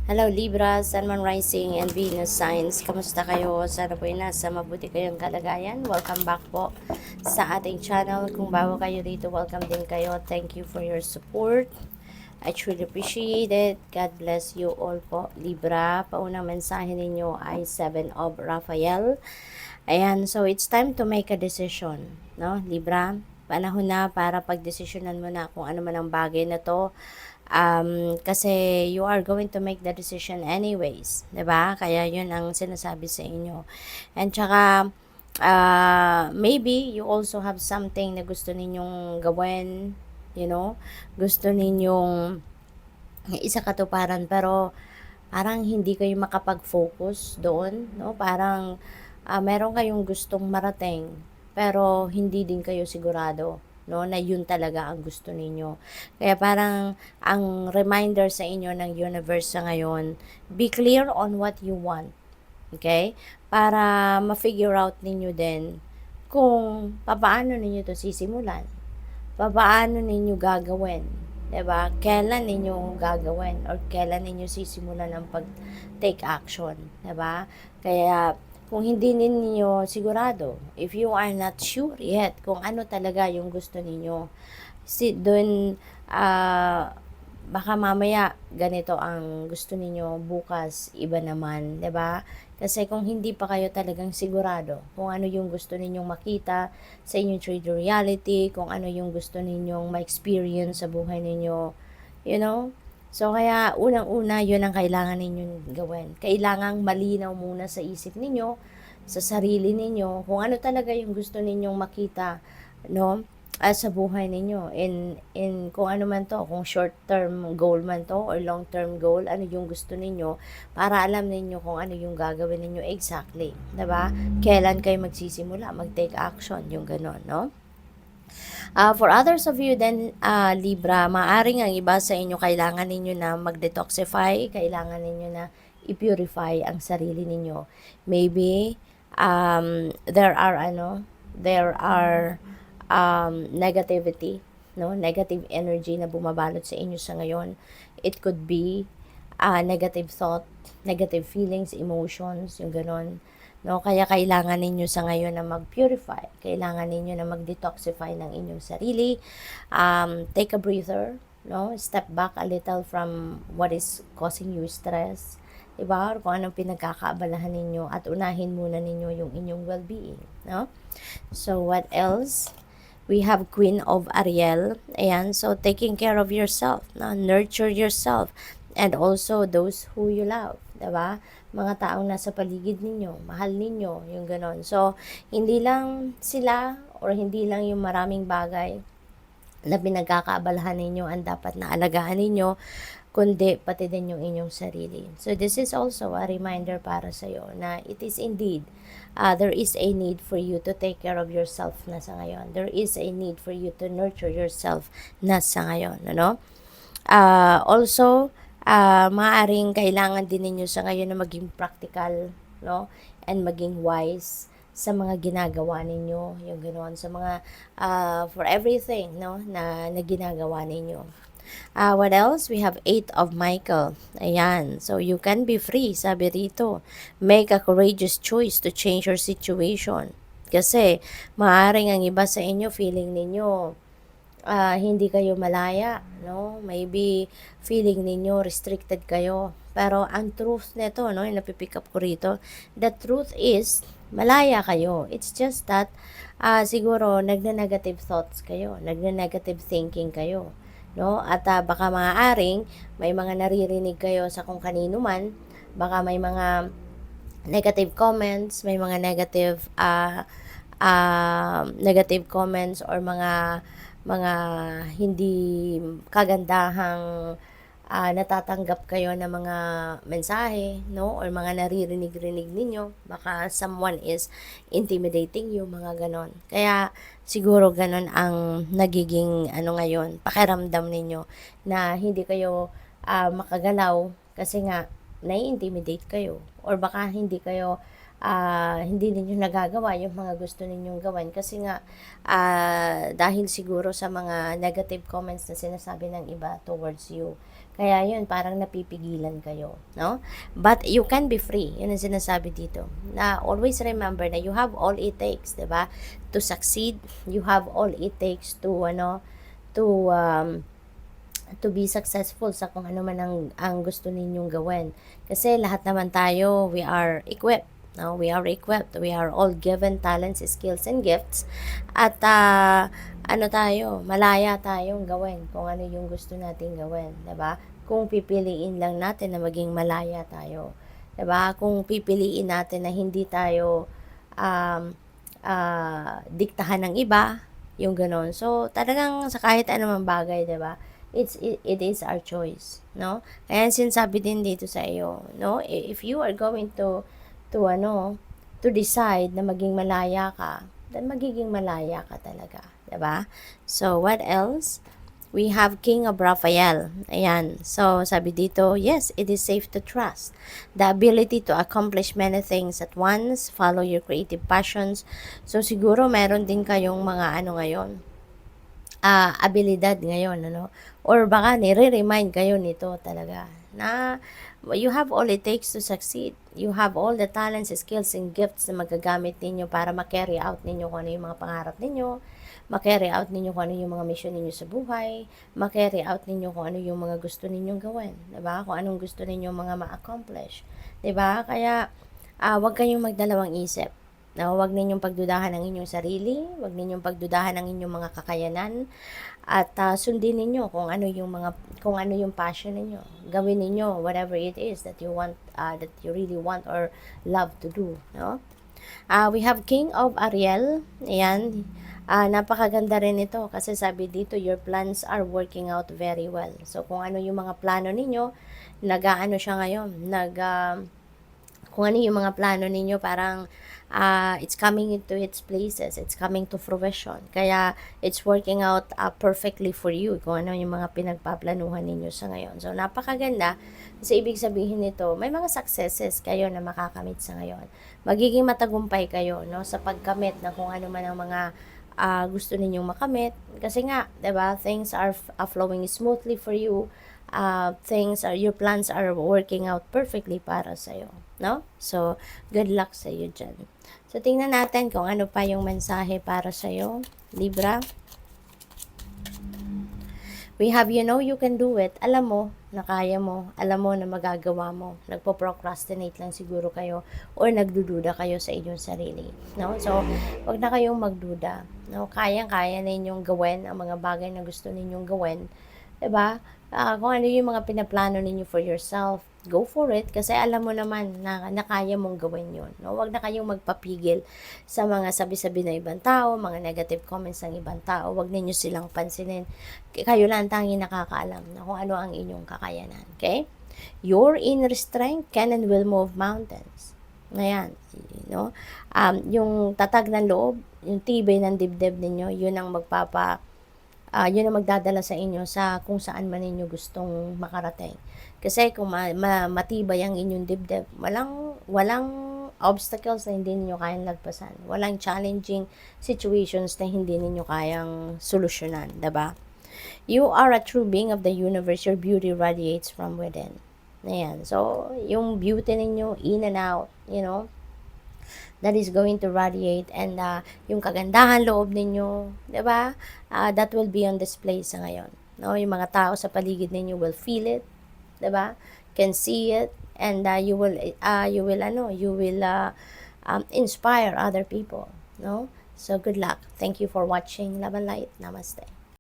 Hello Libra, Sun, Moon Rising, and Venus signs. Kamusta kayo? Sana po ay nasa mabuti kayong kalagayan. Welcome back po sa ating channel. Kung bago kayo dito, welcome din kayo. Thank you for your support. I truly appreciate it. God bless you all po. Libra, paunang mensahe ninyo ay 7 of Raphael. Ayan, so it's time to make a decision. No, Libra, panahon na para pagdesisyonan mo na kung ano man ang bagay na to. Kasi you are going to make the decision anyways, 'di ba? Kaya 'yun ang sinasabi sa inyo. And tsaka maybe you also have something na gusto ninyong gawin, gusto ninyong isa katuparan pero parang hindi kayo makapag-focus doon, no? Parang meron kayong gustong marating pero hindi din kayo sigurado, no, na yun talaga ang gusto ninyo. Kaya parang ang reminder sa inyo ng universe sa ngayon, be clear on what you want. Okay? Para ma-figure out ninyo din kung paano ninyo to sisimulan. Paano ninyo gagawin? 'Di ba? Kailan ninyo gagawin or kailan ninyo sisimulan ang pag-take action, 'di ba? Kaya kung hindi ninyo sigurado, if you are not sure yet kung ano talaga yung gusto ninyo, doon baka mamaya ganito ang gusto ninyo, bukas iba naman, 'di ba? Kasi kung hindi pa kayo talagang sigurado kung ano yung gusto ninyong makita sa inyong trade reality, kung ano yung gusto ninyong ma-experience sa buhay ninyo, you know? So kaya unang-una 'yun ang kailangan ninyong gawin. Kailangang malinaw muna sa isip ninyo, sa sarili ninyo kung ano talaga yung gusto ninyong makita, no? Sa buhay ninyo in kung ano man to, kung short term goal man to or long term goal, ano yung gusto ninyo para alam ninyo kung ano yung gagawin ninyo exactly, 'di ba? Kailan kayo magsisimula, mag-take action, yung gano'n, no? For others of you then, Libra, maaring ang iba sa inyo kailangan ninyo na mag-detoxify, kailangan ninyo na i-purify ang sarili ninyo. Maybe there are negativity, no, negative energy na bumabalot sa inyo sa ngayon. It could be negative thought, negative feelings, emotions, yung ganon, no? Kaya kailangan ninyo sa ngayon na mag-purify, kailangan ninyo na mag-detoxify ng inyong sarili. Take a breather, no? Step back a little from what is causing you stress, diba? Or kung anong pinagkakaabalahan ninyo at unahin muna ninyo yung inyong well-being, no? So what else? We have Queen of Ariel. Ayan, so taking care of yourself, no? Nurture yourself and also those who you love, 'di ba? Mga taong nasa paligid ninyo, mahal ninyo, yung ganon. So, hindi lang sila or hindi lang yung maraming bagay na pinagkakaabalahan ninyo ang dapat na alagaan ninyo, kundi pati din yung inyong sarili. So this is also a reminder para sa iyo na it is indeed there is a need for you to take care of yourself na sa ngayon. There is a need for you to nurture yourself na sa ngayon, ano? Also, maaaring kailangan din ninyo sa ngayon na maging practical, no? And maging wise sa mga ginagawa ninyo, yung ganoon, sa mga for everything, no, na ginagawa ninyo. What else? We have 8 of Michael. Ayan. So, you can be free, sabi rito. Make a courageous choice to change your situation. Kasi, maaaring ang iba sa inyo, feeling ninyo, hindi kayo malaya, no? Maybe, feeling ninyo, restricted kayo. Pero, ang truth nito, no, yung napipick up ko rito, the truth is, malaya kayo. It's just that, siguro, nagne-negative thoughts kayo, nagne-negative thinking kayo, no? At baka maaaring may mga naririnig kayo sa kung kanino man, baka may mga negative comments, may mga negative comments or mga hindi kagandahang natatanggap kayo ng mga mensahe, no? Or mga naririnig-rinig ninyo. Baka someone is intimidating you, mga ganon. Kaya siguro ganon ang nagiging ngayon, pakiramdam ninyo na hindi kayo makagalaw kasi nga nai-intimidate kayo. Or baka hindi ninyo nagagawa yung mga gusto ninyong gawin kasi nga dahil siguro sa mga negative comments na sinasabi ng iba towards you. Kaya yun, parang napipigilan kayo, no? But you can be free. Yun ang sinasabi dito. Na always remember na you have all it takes, 'di ba? To succeed, you have all it takes to to to be successful sa kung ano man ang gusto ninyong gawin. Kasi lahat naman tayo, we are equipped. No, we are equipped. We are all given talents, skills, and gifts. At malaya tayong gawin kung ano yung gusto nating gawin, 'di ba? Kung pipiliin lang natin na maging malaya tayo, 'di ba? Kung pipiliin natin na hindi tayo um, diktahan ng iba, yung gano'n. So, talagang sa kahit anumang bagay, 'di ba? It is our choice, no? Kaya sinasabi din dito sa iyo, no? If you are going to decide na maging malaya ka, then magiging malaya ka talaga, 'di ba? So, what else? We have King of Raphael. Ayan. So, sabi dito, yes, it is safe to trust. The ability to accomplish many things at once, follow your creative passions. So, siguro meron din kayong mga ngayon, abilidad ngayon, or baka nire-remind kayo nito talaga na you have all it takes to succeed. You have all the talents, skills, and gifts na magagamit ninyo para ma-carry out ninyo kung ano yung mga pangarap ninyo, ma-carry out ninyo kung ano yung mga mission ninyo sa buhay, ma-carry out ninyo kung ano yung mga gusto ninyong gawin, 'di ba? Kung anong gusto ninyong mga ma-accomplish, 'di ba? Kaya wag kayong magdalawang isip. Na huwag ninyong pagdudahan ang inyong sarili, huwag ninyong pagdudahan ang inyong mga kakayanan, at sundin ninyo kung ano yung passion ninyo. Gawin ninyo whatever it is that you want, that you really want or love to do, no? We have King of Ariel. Ayan. Napakaganda rin ito kasi sabi dito, your plans are working out very well. So, kung ano yung mga plano ninyo, siya ngayon, kung ano yung mga plano ninyo, parang it's coming into its places, it's coming to fruition. Kaya it's working out perfectly for you kung ano yung mga pinagpaplanuhan ninyo sa ngayon. So, napakaganda. Kasi ibig sabihin nito, may mga successes kayo na makakamit sa ngayon. Magiging matagumpay kayo, no, sa pagkamit na kung ano man ang mga gusto ninyong makamit. Kasi nga, 'di ba, things are flowing smoothly for you. Your plans are working out perfectly para sa'yo, no? So, good luck sa iyo dyan. So, tingnan natin kung ano pa yung mensahe para sa'yo, Libra. We have, you can do it. Alam mo na kaya mo. Alam mo na magagawa mo. Nagpo-procrastinate lang siguro kayo or nagdududa kayo sa inyong sarili, no? So, wag na kayong magduda, no? Kayang-kaya na inyong gawin ang mga bagay na gusto ninyong gawin. 'Di ba? Kung ano yung mga pinaplano ninyo for yourself, go for it kasi alam mo naman na kaya mong gawin yun, no? Huwag na kayong magpapigil sa mga sabi-sabi ng ibang tao, mga negative comments ng ibang tao. Huwag ninyo silang pansinin. Kayo lang tanging nakakaalam na kung ano ang inyong kakayanan. Okay? Your inner strength can and will move mountains. Ayan, yung tatag ng loob, yung tibay ng dibdib ninyo, yun ang yun ang magdadala sa inyo sa kung saan man ninyo gustong makarating. Kasi kung matibay ang inyong dibdib, walang obstacles na hindi ninyo kayang lagpasan. Walang challenging situations na hindi ninyo kayang solusyonan, 'di ba? You are a true being of the universe. Your beauty radiates from within. Ayan. So, yung beauty ninyo, in and out, that is going to radiate, and yung kagandahan loob ninyo, 'di ba? That will be on display sa ngayon. No, yung mga tao sa paligid ninyo will feel it, 'di ba? Can see it, and you will inspire other people, no? So good luck. Thank you for watching. Love and light. Namaste.